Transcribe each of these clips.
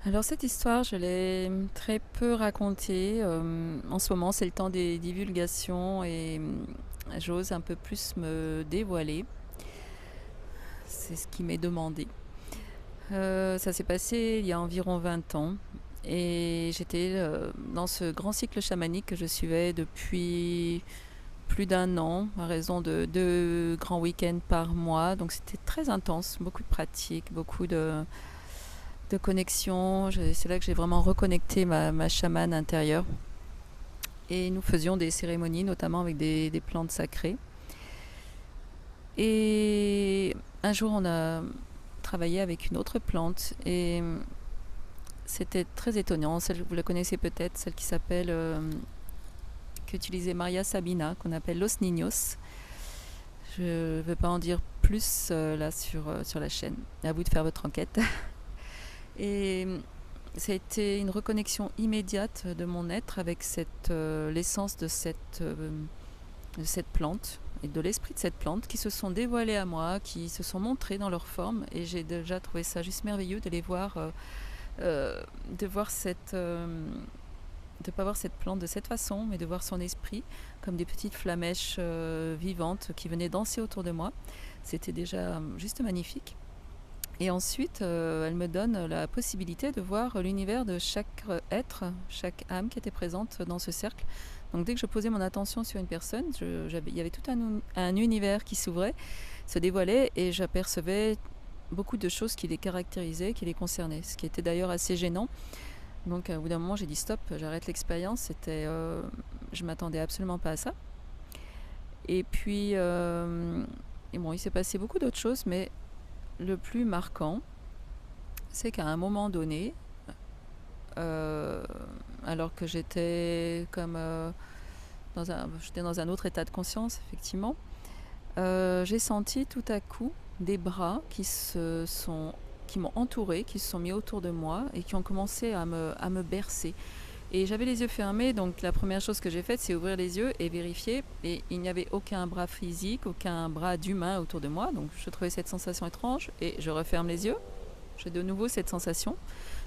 Alors cette histoire, je l'ai très peu racontée. En ce moment, c'est le temps des divulgations et j'ose un peu plus me dévoiler. C'est ce qui m'est demandé. Ça s'est passé il y a environ 20 ans et j'étais dans ce grand cycle chamanique que je suivais depuis plus d'un an à raison de 2 grands week-ends par mois. Donc c'était très intense, beaucoup de pratiques, beaucoup de connexion. C'est là que j'ai vraiment reconnecté ma chamane intérieure. Et nous faisions des cérémonies, notamment avec des plantes sacrées. Et un jour, on a travaillé avec une autre plante et c'était très étonnant. Vous la connaissez peut-être, celle qui s'appelle, qu'utilisait Maria Sabina, qu'on appelle Los Niños. Je ne veux pas en dire plus là sur la chaîne. À vous de faire votre enquête. Et ça a été une reconnexion immédiate de mon être avec l'essence de cette plante et de l'esprit de cette plante qui se sont dévoilés à moi, qui se sont montrés dans leur forme. Et j'ai déjà trouvé ça juste merveilleux de les voir, de voir de pas voir cette plante de cette façon, mais de voir son esprit comme des petites flamèches vivantes qui venaient danser autour de moi. C'était déjà juste magnifique. Et ensuite, elle me donne la possibilité de voir l'univers de chaque être, chaque âme qui était présente dans ce cercle. Donc dès que je posais mon attention sur une personne, il y avait tout un univers qui s'ouvrait, se dévoilait, et j'apercevais beaucoup de choses qui les caractérisaient, qui les concernaient, ce qui était d'ailleurs assez gênant. Donc au bout d'un moment, j'ai dit stop, j'arrête l'expérience. Je m'attendais absolument pas à ça. Et puis, et bon, il s'est passé beaucoup d'autres choses, mais le plus marquant, c'est qu'à un moment donné, euh, alors que j'étais dans un autre état de conscience, effectivement, j'ai senti tout à coup des bras qui m'ont entouré, qui se sont mis autour de moi et qui ont commencé à me bercer. Et j'avais les yeux fermés, donc la première chose que j'ai faite, c'est ouvrir les yeux et vérifier. Et il n'y avait aucun bras physique, aucun bras d'humain autour de moi. Donc je trouvais cette sensation étrange et je referme les yeux. J'ai de nouveau cette sensation.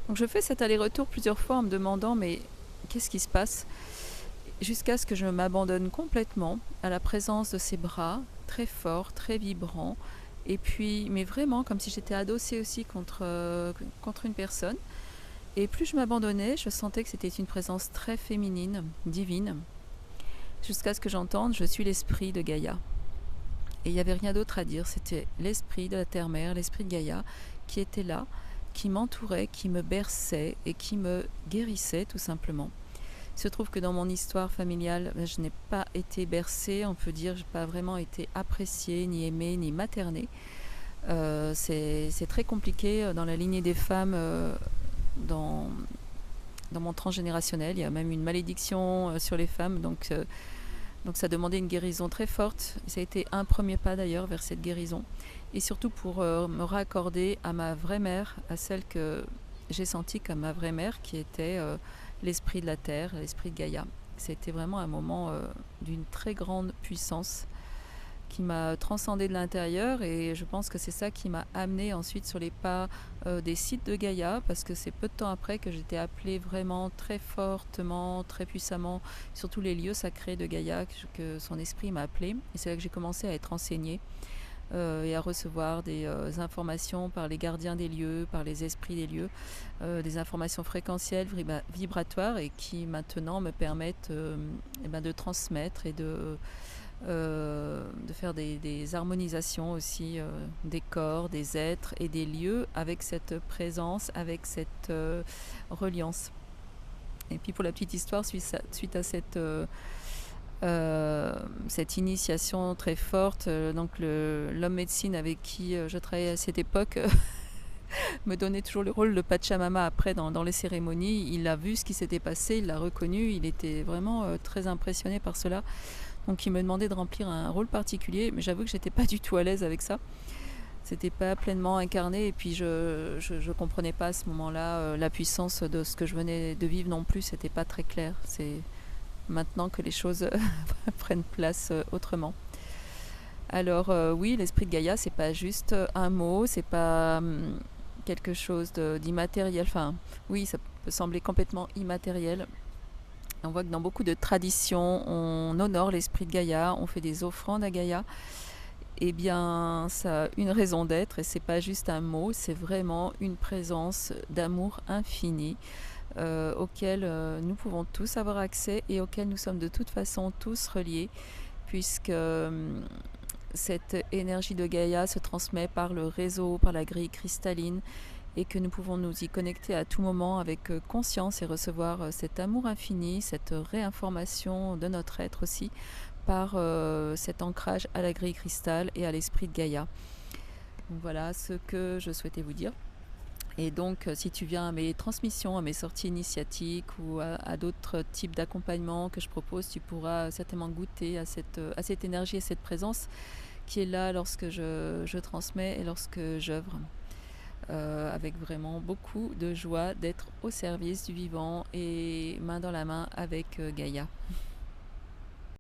Donc je fais cet aller-retour plusieurs fois en me demandant mais qu'est-ce qui se passe, jusqu'à ce que je m'abandonne complètement à la présence de ces bras très forts, très vibrants. Et puis, mais vraiment comme si j'étais adossée aussi contre une personne. Et plus je m'abandonnais, je sentais que c'était une présence très féminine, divine, jusqu'à ce que j'entende je suis l'esprit de Gaïa. Et il n'y avait rien d'autre à dire, c'était l'esprit de la terre-mère, l'esprit de Gaïa, qui était là, qui m'entourait, qui me berçait et qui me guérissait tout simplement. Il se trouve que dans mon histoire familiale, je n'ai pas été bercée, on peut dire, je n'ai pas vraiment été appréciée, ni aimée, ni maternée. C'est très compliqué dans la lignée des femmes, dans, dans mon transgénérationnel. Il y a même une malédiction sur les femmes, donc ça demandait une guérison très forte. Ça a été un premier pas d'ailleurs vers cette guérison. Et surtout pour me raccorder à ma vraie mère, à celle que j'ai sentie comme ma vraie mère, qui était l'esprit de la terre, l'esprit de Gaïa. C'était vraiment un moment d'une très grande puissance qui m'a transcendée de l'intérieur, et je pense que c'est ça qui m'a amenée ensuite sur les pas des sites de Gaïa, parce que c'est peu de temps après que j'étais appelée vraiment très fortement, très puissamment sur tous les lieux sacrés de Gaïa, que son esprit m'a appelée, et c'est là que j'ai commencé à être enseignée et à recevoir des informations par les gardiens des lieux, par les esprits des lieux, des informations fréquentielles, vibratoires, et qui maintenant me permettent de transmettre et de faire des harmonisations aussi des corps, des êtres et des lieux avec cette présence, avec cette reliance. Et puis pour la petite histoire, suite à cette initiation très forte, donc l'homme médecine avec qui je travaillais à cette époque me donnait toujours le rôle de Pachamama après dans les cérémonies. Il a vu ce qui s'était passé, il l'a reconnu, il était vraiment très impressionné par cela. Donc il me demandait de remplir un rôle particulier, mais j'avoue que j'étais pas du tout à l'aise avec ça. C'était pas pleinement incarné, et puis je comprenais pas à ce moment-là la puissance de ce que je venais de vivre non plus. C'était pas très clair. C'est maintenant que les choses prennent place autrement. Alors oui, l'esprit de Gaïa, c'est pas juste un mot, c'est pas quelque chose d'immatériel. Enfin, oui, ça peut sembler complètement immatériel. On voit que dans beaucoup de traditions, on honore l'esprit de Gaïa, on fait des offrandes à Gaïa. Eh bien, ça a une raison d'être et c'est pas juste un mot, c'est vraiment une présence d'amour infini auquel nous pouvons tous avoir accès et auquel nous sommes de toute façon tous reliés, puisque cette énergie de Gaïa se transmet par le réseau, par la grille cristalline, et que nous pouvons nous y connecter à tout moment avec conscience et recevoir cet amour infini, cette réinformation de notre être aussi, par cet ancrage à la grille cristal et à l'esprit de Gaïa. Donc voilà ce que je souhaitais vous dire. Et donc, si tu viens à mes transmissions, à mes sorties initiatiques ou à d'autres types d'accompagnement que je propose, tu pourras certainement goûter à cette énergie et cette présence qui est là lorsque je transmets et lorsque j'œuvre. Avec vraiment beaucoup de joie d'être au service du vivant et main dans la main avec Gaïa.